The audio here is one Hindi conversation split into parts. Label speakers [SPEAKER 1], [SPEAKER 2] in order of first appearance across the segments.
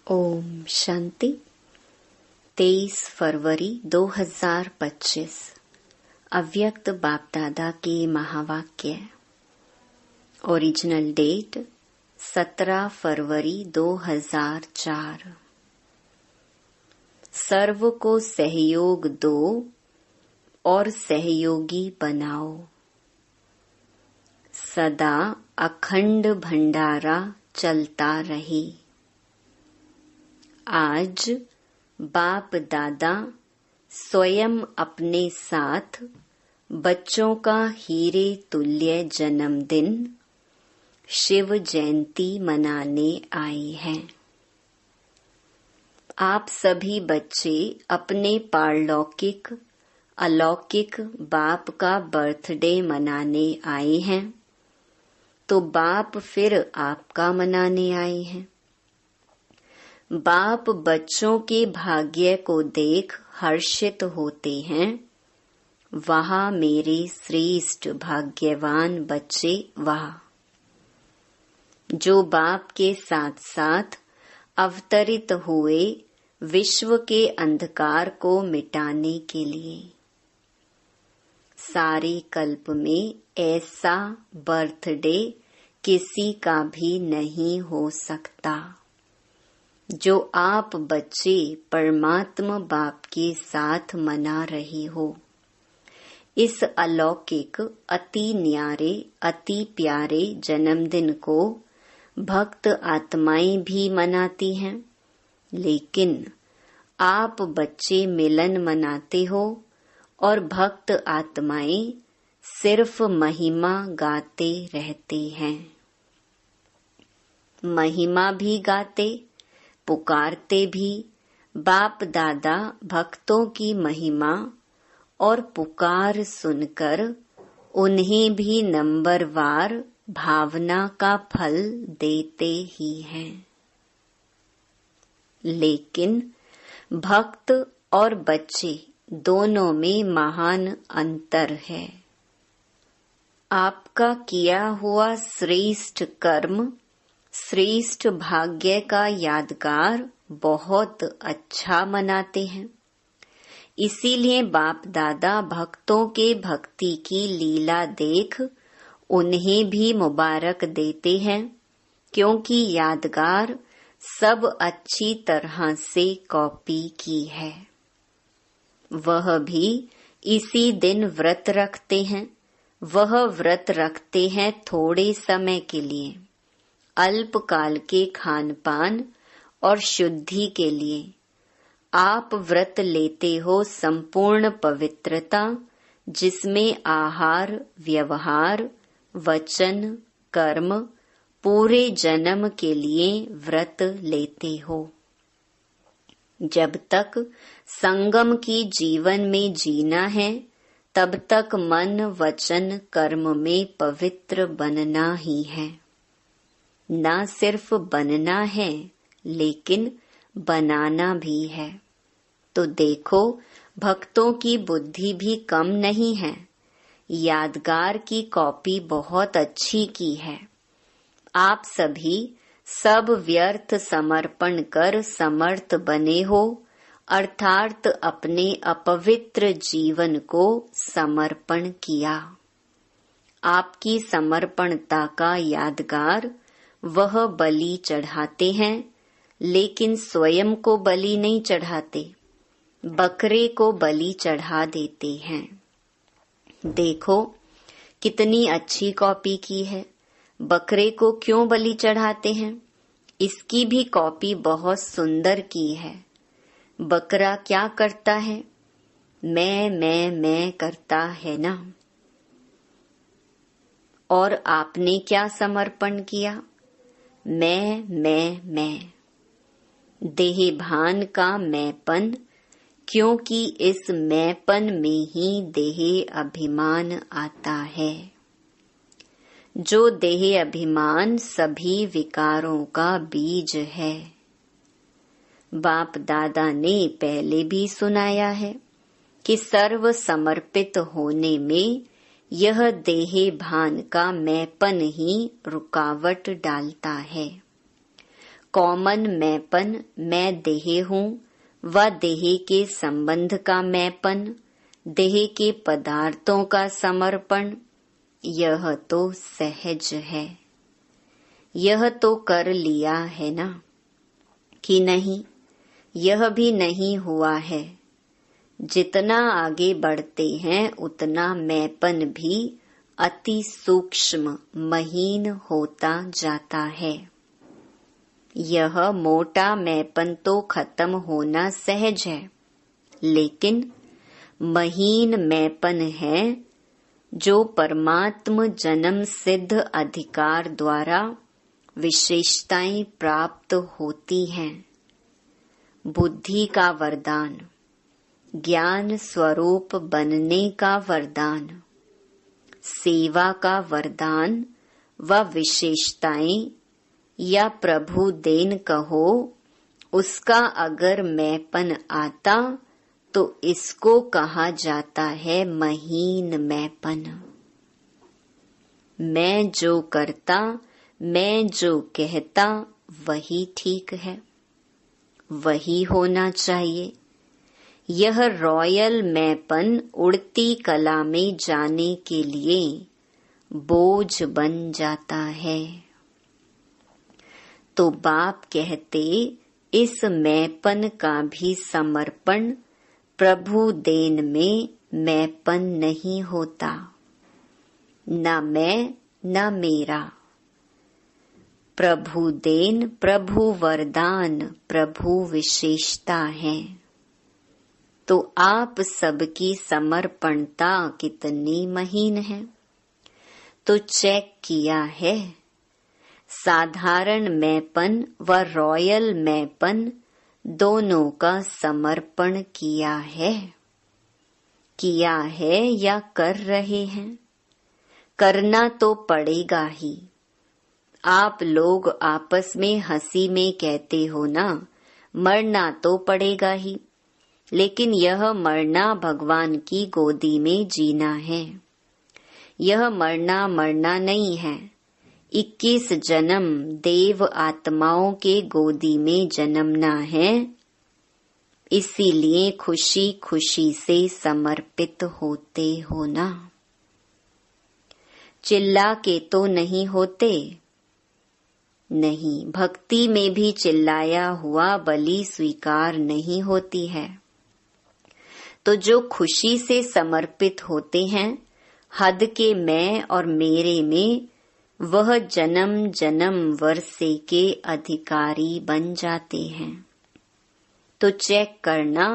[SPEAKER 1] ओम शांति। 23 फरवरी 2025 अव्यक्त बाप दादा के महावाक्य। ओरिजिनल डेट 17 फरवरी 2004। सर्व को सहयोग दो और सहयोगी बनाओ। सदा अखंड भंडारा चलता रहे। आज बाप दादा स्वयं अपने साथ बच्चों का हीरे तुल्य जन्मदिन शिव जयंती मनाने आए हैं। आप सभी बच्चे अपने पारलौकिक अलौकिक बाप का बर्थडे मनाने आए हैं, तो बाप फिर आपका मनाने आए हैं। बाप बच्चों के भाग्य को देख हर्षित होते हैं। वहाँ मेरे श्रेष्ठ भाग्यवान बच्चे वहाँ, जो बाप के साथ साथ अवतरित हुए विश्व के अंधकार को मिटाने के लिए। सारे कल्प में ऐसा बर्थडे किसी का भी नहीं हो सकता जो आप बच्चे परमात्मा बाप के साथ मना रहे हो। इस अलौकिक अति न्यारे अति प्यारे जन्मदिन को भक्त आत्माएं भी मनाती हैं, लेकिन आप बच्चे मिलन मनाते हो और भक्त आत्माएं सिर्फ महिमा गाते रहते हैं। महिमा भी गाते, पुकारते भी। बाप दादा भक्तों की महिमा और पुकार सुनकर उन्हें भी नंबरवार भावना का फल देते ही हैं। लेकिन भक्त और बच्चे दोनों में महान अंतर है। आपका किया हुआ श्रेष्ठ कर्म, श्रेष्ठ भाग्य का यादगार बहुत अच्छा मनाते हैं। इसीलिए बाप दादा भक्तों के भक्ति की लीला देख उन्हें भी मुबारक देते हैं, क्योंकि यादगार सब अच्छी तरह से कॉपी की है। वह भी इसी दिन व्रत रखते हैं। वह व्रत रखते हैं थोड़े समय के लिए, अल्पकाल के खान पान और शुद्धि के लिए। आप व्रत लेते हो संपूर्ण पवित्रता, जिसमें आहार, व्यवहार, वचन, कर्म पूरे जन्म के लिए व्रत लेते हो। जब तक संगम की जीवन में जीना है, तब तक मन, वचन, कर्म में पवित्र बनना ही है। न सिर्फ बनना है, लेकिन बनाना भी है। तो देखो, भक्तों की बुद्धि भी कम नहीं है। यादगार की कॉपी बहुत अच्छी की है। आप सभी सब व्यर्थ समर्पण कर समर्थ बने हो, अर्थात अपने अपवित्र जीवन को समर्पण किया। आपकी समर्पणता का यादगार वह बलि चढ़ाते हैं, लेकिन स्वयं को बलि नहीं चढ़ाते, बकरे को बलि चढ़ा देते हैं। देखो कितनी अच्छी कॉपी की है। बकरे को क्यों बलि चढ़ाते हैं? इसकी भी कॉपी बहुत सुंदर की है। बकरा क्या करता है? मैं करता है ना। और आपने क्या समर्पण किया? मैं। देह भान का मैंपन, क्योंकि इस मैंपन में ही देह अभिमान आता है। जो देह अभिमान सभी विकारों का बीज है। बाप दादा ने पहले भी सुनाया है कि सर्व समर्पित होने में यह देह भान का मैंपन ही रुकावट डालता है। कॉमन मैंपन, मैं देह हूँ, व देह के संबंध का मैंपन, देह के पदार्थों का समर्पण, यह तो सहज है। यह तो कर लिया है ना कि नहीं? यह भी नहीं हुआ है। जितना आगे बढ़ते हैं उतना मैंपन भी अति सूक्ष्म महीन होता जाता है। यह मोटा मैंपन तो खत्म होना सहज है, लेकिन महीन मैंपन है जो परमात्म जन्म सिद्ध अधिकार द्वारा विशेषताएं प्राप्त होती हैं। बुद्धि का वरदान, ज्ञान स्वरूप बनने का वरदान, सेवा का वरदान व विशेषताएं या प्रभु देन कहो, उसका अगर मैंपन आता तो इसको कहा जाता है महीन मैंपन। मैं जो करता, मैं जो कहता वही ठीक है, वही होना चाहिए। यह रॉयल मैंपन उड़ती कला में जाने के लिए बोझ बन जाता है। तो बाप कहते इस मैंपन का भी समर्पण प्रभु देन में मैंपन नहीं होता। न मैं न मेरा, प्रभु देन, प्रभु वरदान, प्रभु विशेषता है। तो आप सबकी समर्पणता कितनी महीन है? तो चेक किया है। साधारण मैंपन व रॉयल मैंपन दोनों का समर्पण किया है या कर रहे हैं? करना तो पड़ेगा ही। आप लोग आपस में हंसी में कहते हो ना, मरना तो पड़ेगा ही, लेकिन यह मरना भगवान की गोदी में जीना है। यह मरना नहीं है। 21 जन्म देव आत्माओं के गोदी में जन्मना है। इसीलिए खुशी खुशी से समर्पित होते हो ना। चिल्ला के तो नहीं होते। नहीं, भक्ति में भी चिल्लाया हुआ बलि स्वीकार नहीं होती है। तो जो खुशी से समर्पित होते हैं, हद के मैं और मेरे में, वह जन्म जन्म वर्षे के अधिकारी बन जाते हैं। तो चेक करना,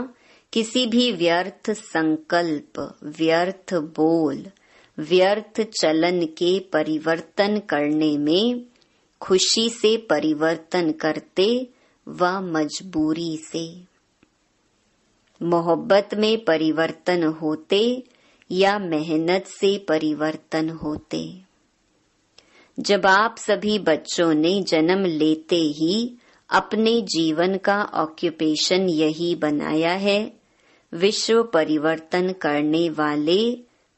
[SPEAKER 1] किसी भी व्यर्थ संकल्प, व्यर्थ बोल, व्यर्थ चलन के परिवर्तन करने में खुशी से परिवर्तन करते व मजबूरी से, मोहब्बत में परिवर्तन होते या मेहनत से परिवर्तन होते। जब आप सभी बच्चों ने जन्म लेते ही अपने जीवन का ऑक्यूपेशन यही बनाया है, विश्व परिवर्तन करने वाले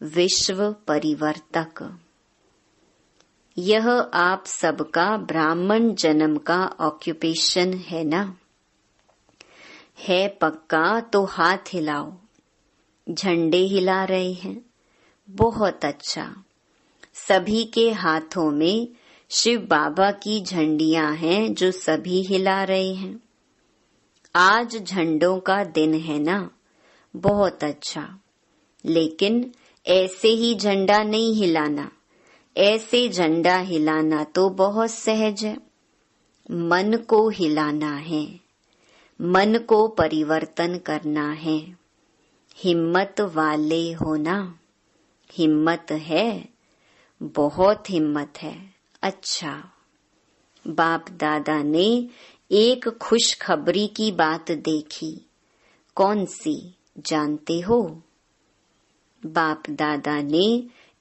[SPEAKER 1] विश्व परिवर्तक। यह आप सबका ब्राह्मण जन्म का ऑक्यूपेशन है ना? है पक्का तो हाथ हिलाओ। झंडे हिला रहे हैं, बहुत अच्छा। सभी के हाथों में शिव बाबा की झंडियां हैं जो सभी हिला रहे हैं। आज झंडों का दिन है ना, बहुत अच्छा। लेकिन ऐसे ही झंडा नहीं हिलाना। ऐसे झंडा हिलाना तो बहुत सहज है। मन को हिलाना है, मन को परिवर्तन करना है। हिम्मत वाले होना। हिम्मत है, बहुत हिम्मत है। अच्छा, बाप दादा ने एक खुशखबरी की बात देखी। कौन सी जानते हो? बाप दादा ने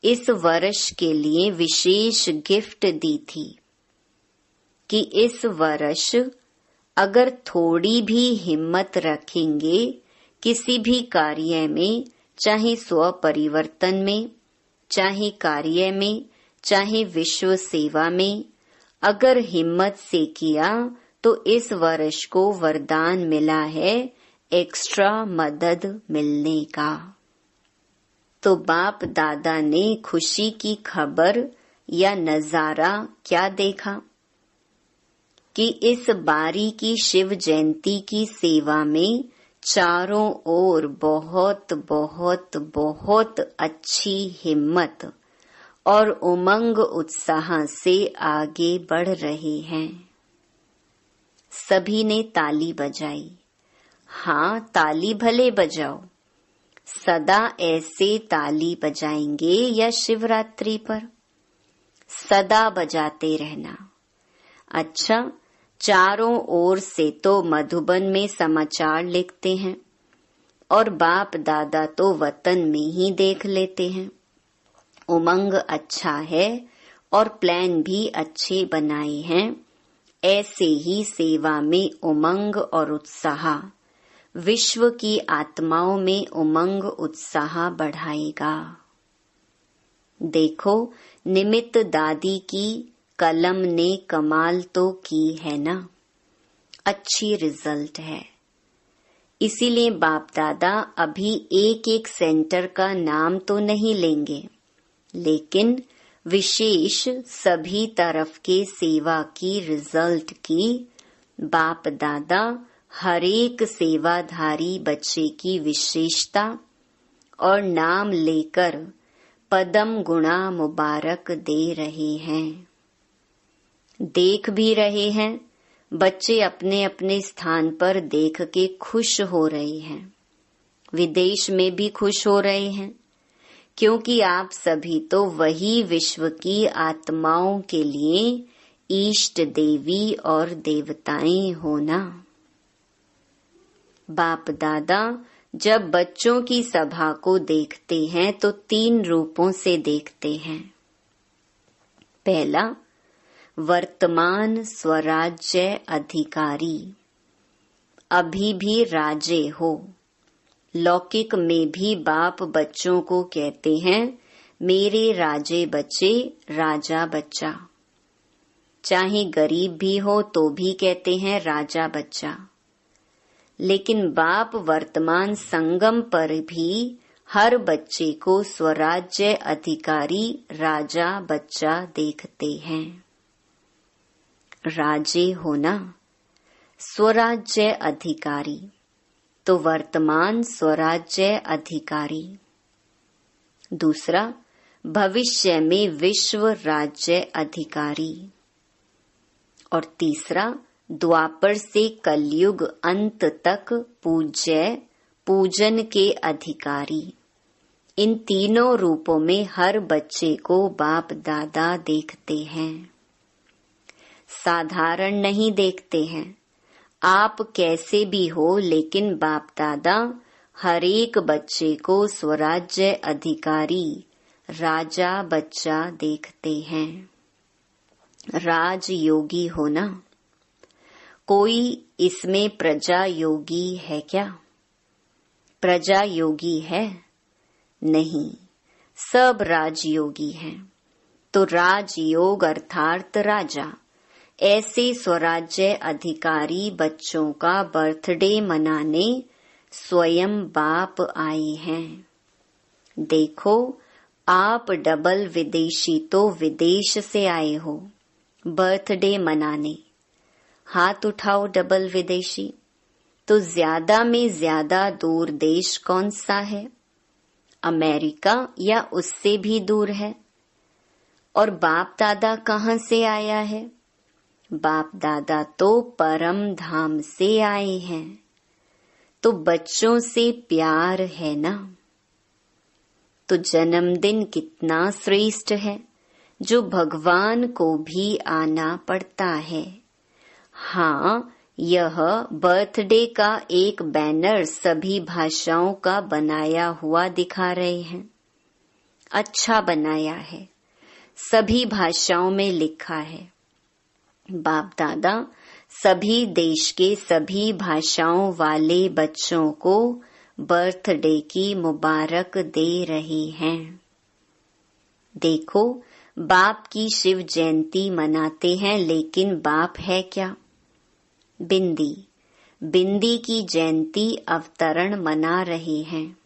[SPEAKER 1] इस वर्ष के लिए विशेष गिफ्ट दी थी कि इस वर्ष अगर थोड़ी भी हिम्मत रखेंगे किसी भी कार्य में, चाहे स्व परिवर्तन में, चाहे कार्य में, चाहे विश्व सेवा में, अगर हिम्मत से किया तो इस वर्ष को वरदान मिला है एक्स्ट्रा मदद मिलने का। तो बाप दादा ने खुशी की खबर या नजारा क्या देखा कि इस बारी की शिव जयंती की सेवा में चारों ओर बहुत बहुत बहुत अच्छी हिम्मत और उमंग उत्साह से आगे बढ़ रहे हैं। सभी ने ताली बजाई। हाँ, ताली भले बजाओ, सदा ऐसे ताली बजाएंगे या शिवरात्रि पर? सदा बजाते रहना। अच्छा, चारों ओर से तो मधुबन में समाचार लिखते हैं और बाप दादा तो वतन में ही देख लेते हैं। उमंग अच्छा है और प्लान भी अच्छे बनाए हैं। ऐसे ही सेवा में उमंग और उत्साह विश्व की आत्माओं में उमंग उत्साह बढ़ाएगा। देखो, निमित्त दादी की कलम ने कमाल तो की है ना, अच्छी रिजल्ट है। इसीलिए बाप दादा अभी एक एक सेंटर का नाम तो नहीं लेंगे, लेकिन विशेष सभी तरफ के सेवा की रिजल्ट की बाप दादा हर एक सेवाधारी बच्चे की विशेषता और नाम लेकर पदम गुणा मुबारक दे रहे हैं। देख भी रहे हैं, बच्चे अपने अपने स्थान पर देख के खुश हो रहे हैं। विदेश में भी खुश हो रहे हैं, क्योंकि आप सभी तो वही विश्व की आत्माओं के लिए इष्ट देवी और देवताएं हो ना। बाप दादा जब बच्चों की सभा को देखते हैं तो 3 रूपों से देखते हैं। पहला, वर्तमान स्वराज्य अधिकारी, अभी भी राजे हो। लौकिक में भी बाप बच्चों को कहते हैं, मेरे राजे बच्चे, राजा बच्चा। चाहे गरीब भी हो तो भी कहते हैं राजा बच्चा। लेकिन बाप वर्तमान संगम पर भी हर बच्चे को स्वराज्य अधिकारी राजा बच्चा देखते हैं। राजे होना, स्वराज्य अधिकारी, तो वर्तमान स्वराज्य अधिकारी। दूसरा, भविष्य में विश्व राज्य अधिकारी। और तीसरा, द्वापर से कलयुग अंत तक पूजन के अधिकारी। इन तीनों रूपों में हर बच्चे को बाप दादा देखते हैं। साधारण नहीं देखते हैं। आप कैसे भी हो, लेकिन बाप दादा हर एक बच्चे को स्वराज्य अधिकारी राजा बच्चा देखते हैं। राजयोगी होना, कोई इसमें प्रजा योगी है क्या? प्रजा योगी है? नहीं, सब राजयोगी हैं। तो राजयोग अर्थात राजा। ऐसे स्वराज्य अधिकारी बच्चों का बर्थडे मनाने स्वयं बाप आए हैं। देखो, आप डबल विदेशी तो विदेश से आए हो बर्थडे मनाने। हाथ उठाओ डबल विदेशी। तो ज्यादा में ज्यादा दूर देश कौन सा है? अमेरिका या उससे भी दूर है? और बाप दादा कहाँ से आया है? बाप दादा तो परम धाम से आए हैं। तो बच्चों से प्यार है ना। तो जन्मदिन कितना श्रेष्ठ है, जो भगवान को भी आना पड़ता है। हाँ, यह बर्थडे का एक बैनर सभी भाषाओं का बनाया हुआ दिखा रहे हैं। अच्छा बनाया है, सभी भाषाओं में लिखा है। बाप दादा सभी देश के सभी भाषाओं वाले बच्चों को बर्थडे की मुबारक दे रहे हैं। देखो, बाप की शिव जयंती मनाते हैं, लेकिन बाप है क्या? बिंदी, बिंदी की जयंती अवतरण मना रहे हैं।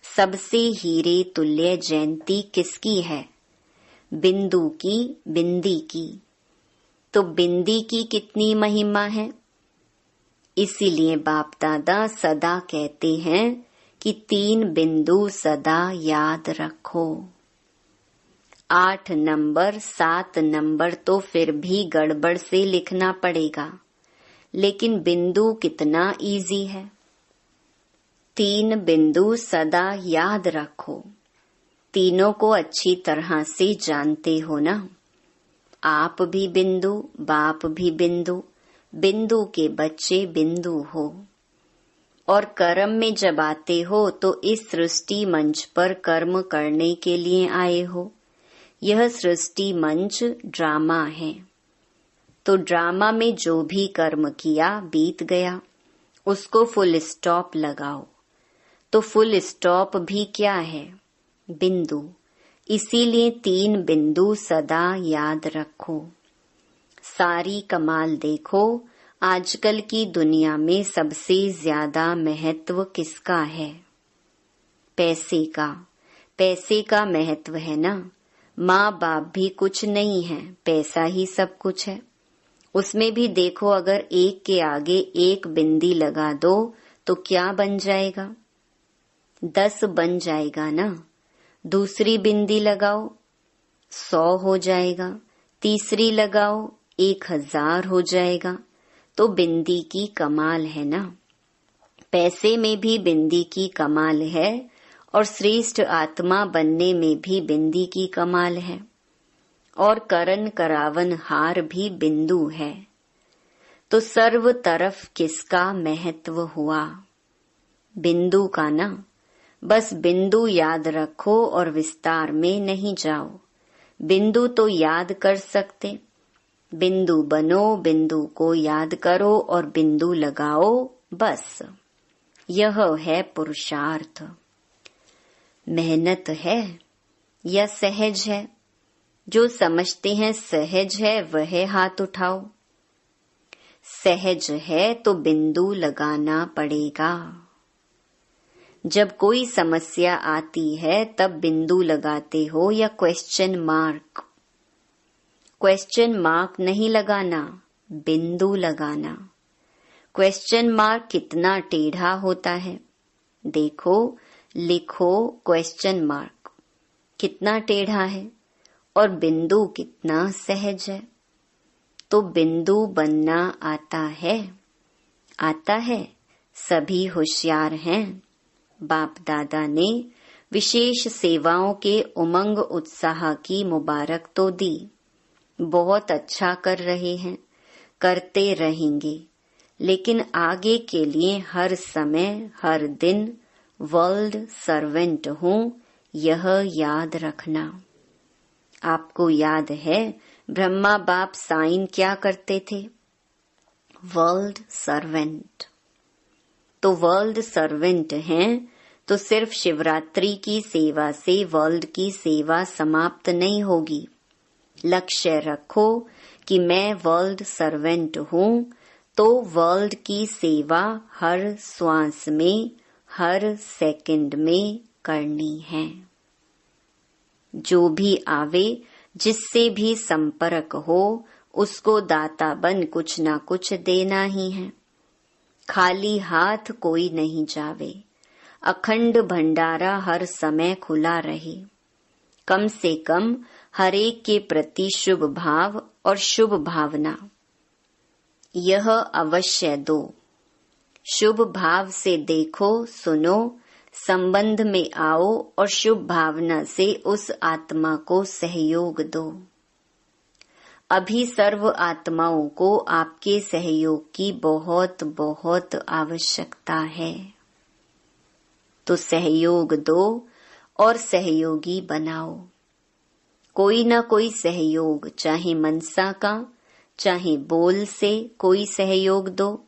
[SPEAKER 1] सबसे हीरे तुल्य जयंती किसकी है? बिंदु की, बिंदी की। तो बिंदी की कितनी महिमा है? इसीलिए बाप दादा सदा कहते हैं कि 3 बिंदु सदा याद रखो। 8 नंबर 7 नंबर तो फिर भी गड़बड़ से लिखना पड़ेगा, लेकिन बिंदु कितना इजी है। 3 बिंदु सदा याद रखो। तीनों को अच्छी तरह से जानते हो ना। आप भी बिंदु, बाप भी बिंदु, बिंदु के बच्चे बिंदु हो। और कर्म में जब आते हो तो इस सृष्टि मंच पर कर्म करने के लिए आए हो। यह सृष्टि मंच ड्रामा है। तो ड्रामा में जो भी कर्म किया बीत गया, उसको फुल स्टॉप लगाओ। तो फुल स्टॉप भी क्या है? बिंदु। इसीलिए 3 बिंदु सदा याद रखो। सारी कमाल देखो, आजकल की दुनिया में सबसे ज्यादा महत्व किसका है? पैसे का। पैसे का महत्व है ना। माँ बाप भी कुछ नहीं है, पैसा ही सब कुछ है। उसमें भी देखो, अगर एक के आगे एक बिंदी लगा दो तो क्या बन जाएगा? 10 बन जाएगा ना। दूसरी बिंदी लगाओ 100 हो जाएगा, तीसरी लगाओ 1000 हो जाएगा। तो बिंदी की कमाल है ना। पैसे में भी बिंदी की कमाल है और श्रेष्ठ आत्मा बनने में भी बिंदी की कमाल है। और करण करावन हार भी बिंदु है। तो सर्व तरफ किसका महत्व हुआ? बिंदु का ना। बस बिंदु याद रखो और विस्तार में नहीं जाओ। बिंदु तो याद कर सकते, बिंदु बनो, बिंदु को याद करो और बिंदु लगाओ, बस यह है पुरुषार्थ। मेहनत है या सहज है? जो समझते हैं सहज है वह हाथ उठाओ। सहज है तो बिंदु लगाना पड़ेगा। जब कोई समस्या आती है तब बिंदु लगाते हो या क्वेश्चन मार्क? क्वेश्चन मार्क नहीं लगाना, बिंदु लगाना। क्वेश्चन मार्क कितना टेढ़ा होता है, देखो, लिखो क्वेश्चन मार्क कितना टेढ़ा है और बिंदु कितना सहज है। तो बिंदु बनना आता है? आता है। सभी होशियार हैं। बाप दादा ने विशेष सेवाओं के उमंग उत्साह की मुबारक तो दी। बहुत अच्छा कर रहे हैं, करते रहेंगे, लेकिन आगे के लिए हर समय हर दिन वर्ल्ड सर्वेंट हूँ, यह याद रखना। आपको याद है ब्रह्मा बाप साइन क्या करते थे? World servant. तो वर्ल्ड सर्वेंट हैं तो सिर्फ शिवरात्रि की सेवा से वर्ल्ड की सेवा समाप्त नहीं होगी। लक्ष्य रखो कि मैं वर्ल्ड सर्वेंट हूँ, तो वर्ल्ड की सेवा हर श्वास में, हर सेकंड में करनी है। जो भी आवे, जिससे भी संपर्क हो, उसको दाता बन कुछ ना कुछ देना ही है। खाली हाथ कोई नहीं जावे। अखंड भंडारा हर समय खुला रहे। कम से कम हर एक के प्रति शुभ भाव और शुभ भावना, यह अवश्य दो। शुभ भाव से देखो, सुनो, संबंध में आओ और शुभ भावना से उस आत्मा को सहयोग दो। अभी सर्व आत्माओं को आपके सहयोग की बहुत बहुत आवश्यकता है। तो सहयोग दो और सहयोगी बनाओ। कोई ना कोई सहयोग, चाहे मनसा का, चाहे बोल से कोई सहयोग दो,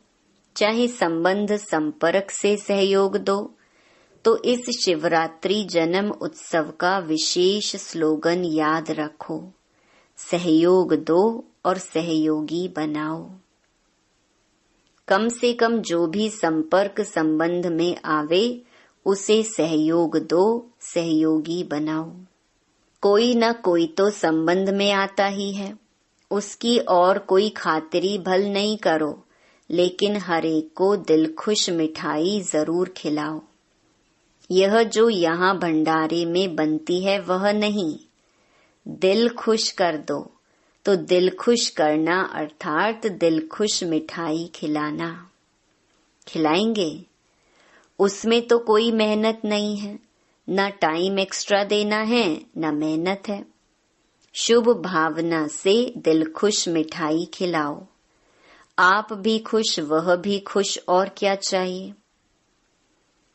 [SPEAKER 1] चाहे संबंध संपर्क से सहयोग दो। तो इस शिवरात्रि जन्म उत्सव का विशेष स्लोगन याद रखो, सहयोग दो और सहयोगी बनाओ। कम से कम जो भी संपर्क संबंध में आवे उसे सहयोग दो, सहयोगी बनाओ। कोई न कोई तो संबंध में आता ही है, उसकी और कोई खातिरी भल नहीं करो, लेकिन हर एक को दिल खुश मिठाई जरूर खिलाओ। यह जो यहाँ भंडारे में बनती है वह नहीं, दिल खुश कर दो। तो दिल खुश करना अर्थात दिल खुश मिठाई खिलाना। खिलाएंगे, उसमें तो कोई मेहनत नहीं है, न टाइम एक्स्ट्रा देना है न मेहनत है। शुभ भावना से दिल खुश मिठाई खिलाओ। आप भी खुश, वह भी खुश, और क्या चाहिए।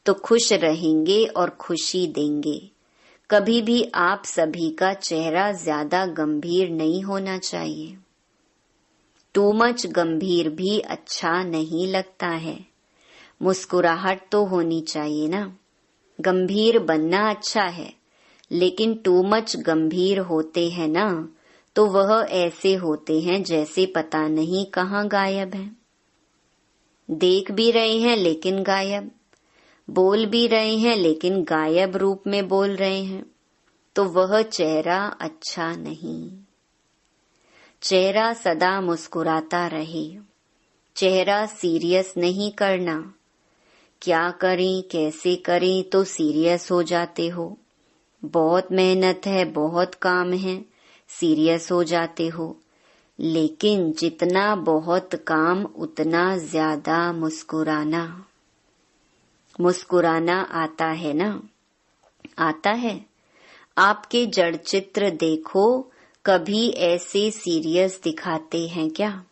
[SPEAKER 1] तो खुश रहेंगे और खुशी देंगे। कभी भी आप सभी का चेहरा ज्यादा गंभीर नहीं होना चाहिए। टू मच गंभीर भी अच्छा नहीं लगता है। मुस्कुराहट तो होनी चाहिए ना। गंभीर बनना अच्छा है, लेकिन टू मच गंभीर होते हैं ना, तो वह ऐसे होते हैं जैसे पता नहीं कहाँ गायब है। देख भी रहे हैं लेकिन गायब, बोल भी रहे हैं लेकिन गायब रूप में बोल रहे हैं। तो वह चेहरा अच्छा नहीं। चेहरा सदा मुस्कुराता रहे। चेहरा सीरियस नहीं करना। क्या करें कैसे करें तो सीरियस हो जाते हो। बहुत मेहनत है, बहुत काम है, सीरियस हो जाते हो। लेकिन जितना बहुत काम उतना ज्यादा मुस्कुराना। मुस्कुराना आता है ना? आता है। आपके जड़ चित्र देखो, कभी ऐसे सीरियस दिखाते हैं क्या?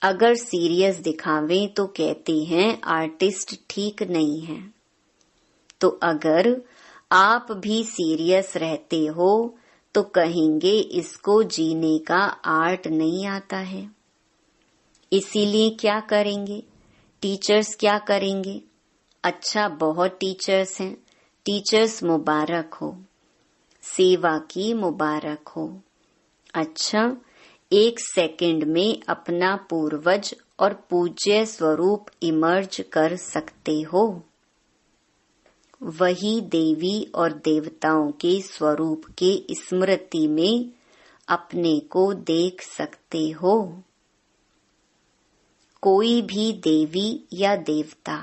[SPEAKER 1] अगर सीरियस दिखावें तो कहते हैं आर्टिस्ट ठीक नहीं है। तो अगर आप भी सीरियस रहते हो तो कहेंगे इसको जीने का आर्ट नहीं आता है। इसीलिए क्या करेंगे? टीचर्स क्या करेंगे? अच्छा, बहुत टीचर्स हैं। टीचर्स मुबारक हो, सेवा की मुबारक हो। अच्छा, 1 सेकंड में अपना पूर्वज और पूज्य स्वरूप इमर्ज कर सकते हो। वही देवी और देवताओं के स्वरूप के स्मृति में अपने को देख सकते हो। कोई भी देवी या देवता।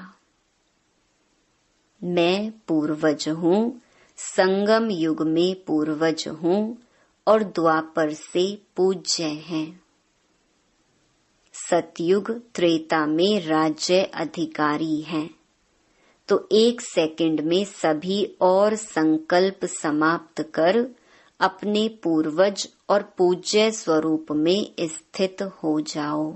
[SPEAKER 1] मैं पूर्वज हूँ, संगम युग में पूर्वज हूँ और द्वापर से पूज्य हैं। सतयुग त्रेता में राज्य अधिकारी हैं। तो 1 सेकंड में सभी और संकल्प समाप्त कर अपने पूर्वज और पूज्य स्वरूप में स्थित हो जाओ।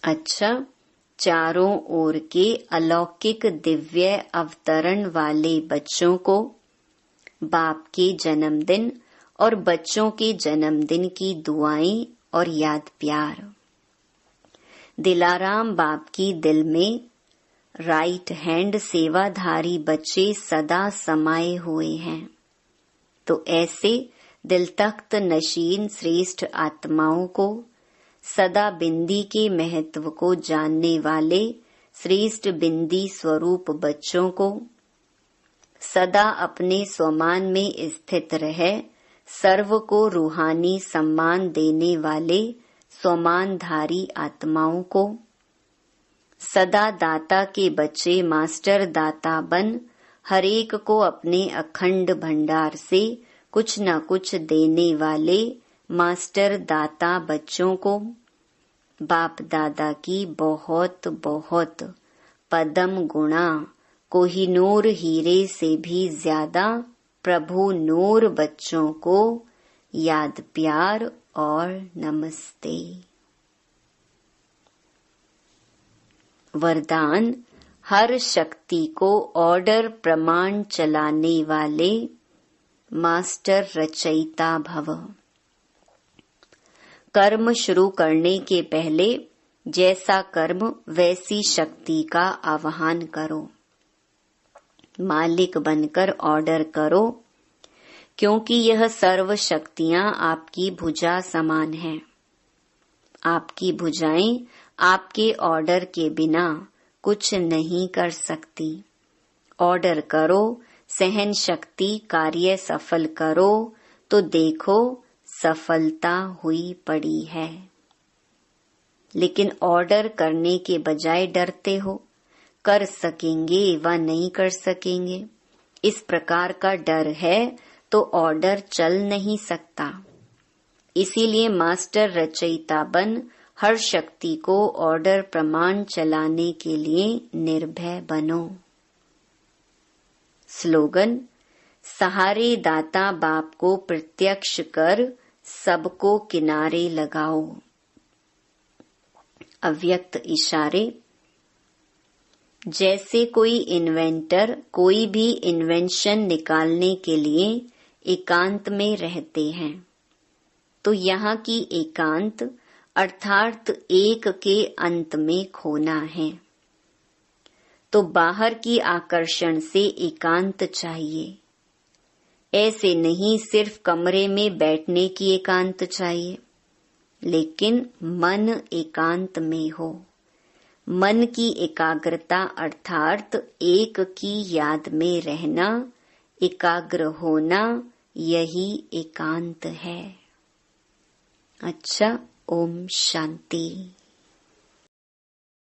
[SPEAKER 1] अच्छा, चारों ओर के अलौकिक दिव्य अवतरण वाले बच्चों को बाप के जन्मदिन और बच्चों के जन्मदिन की दुआएं और याद प्यार। दिलाराम बाप की दिल में राइट हैंड सेवाधारी बच्चे सदा समाये हुए हैं। तो ऐसे दिल तख्त नशीन श्रेष्ठ आत्माओं को, सदा बिंदी के महत्व को जानने वाले श्रेष्ठ बिंदी स्वरूप बच्चों को, सदा अपने स्वमान में स्थित रहे सर्व को रूहानी सम्मान देने वाले स्वमानधारी आत्माओं को, सदा दाता के बच्चे मास्टर दाता बन हरेक को अपने अखंड भंडार से कुछ न कुछ देने वाले मास्टर दाता बच्चों को, बाप दादा की बहुत बहुत पदम गुणा कोहिनूर हीरे से भी ज्यादा प्रभु नूर बच्चों को याद प्यार और नमस्ते। वरदान: हर शक्ति को ऑर्डर प्रमाण चलाने वाले मास्टर रचयिता भव। कर्म शुरू करने के पहले जैसा कर्म वैसी शक्ति का आह्वान करो। मालिक बनकर ऑर्डर करो क्योंकि यह सर्व शक्तियां आपकी भुजा समान हैं। आपकी भुजाएं आपके ऑर्डर के बिना कुछ नहीं कर सकती। ऑर्डर करो, सहन शक्ति कार्य सफल करो, तो देखो सफलता हुई पड़ी है। लेकिन ऑर्डर करने के बजाय डरते हो, कर सकेंगे व नहीं कर सकेंगे, इस प्रकार का डर है तो ऑर्डर चल नहीं सकता। इसीलिए मास्टर रचयिता बन हर शक्ति को ऑर्डर प्रमाण चलाने के लिए निर्भय बनो। स्लोगन: सहारे दाता बाप को प्रत्यक्ष कर सबको किनारे लगाओ। अव्यक्त इशारे: जैसे कोई इन्वेंटर कोई भी इन्वेंशन निकालने के लिए एकांत में रहते हैं, तो यहाँ की एकांत अर्थात एक के अंत में खोना है। तो बाहर की आकर्षण से एकांत चाहिए। ऐसे नहीं सिर्फ कमरे में बैठने की एकांत चाहिए, लेकिन मन एकांत में हो। मन की एकाग्रता अर्थात एक की याद में रहना, एकाग्र होना, यही एकांत है। अच्छा, ओम शांति।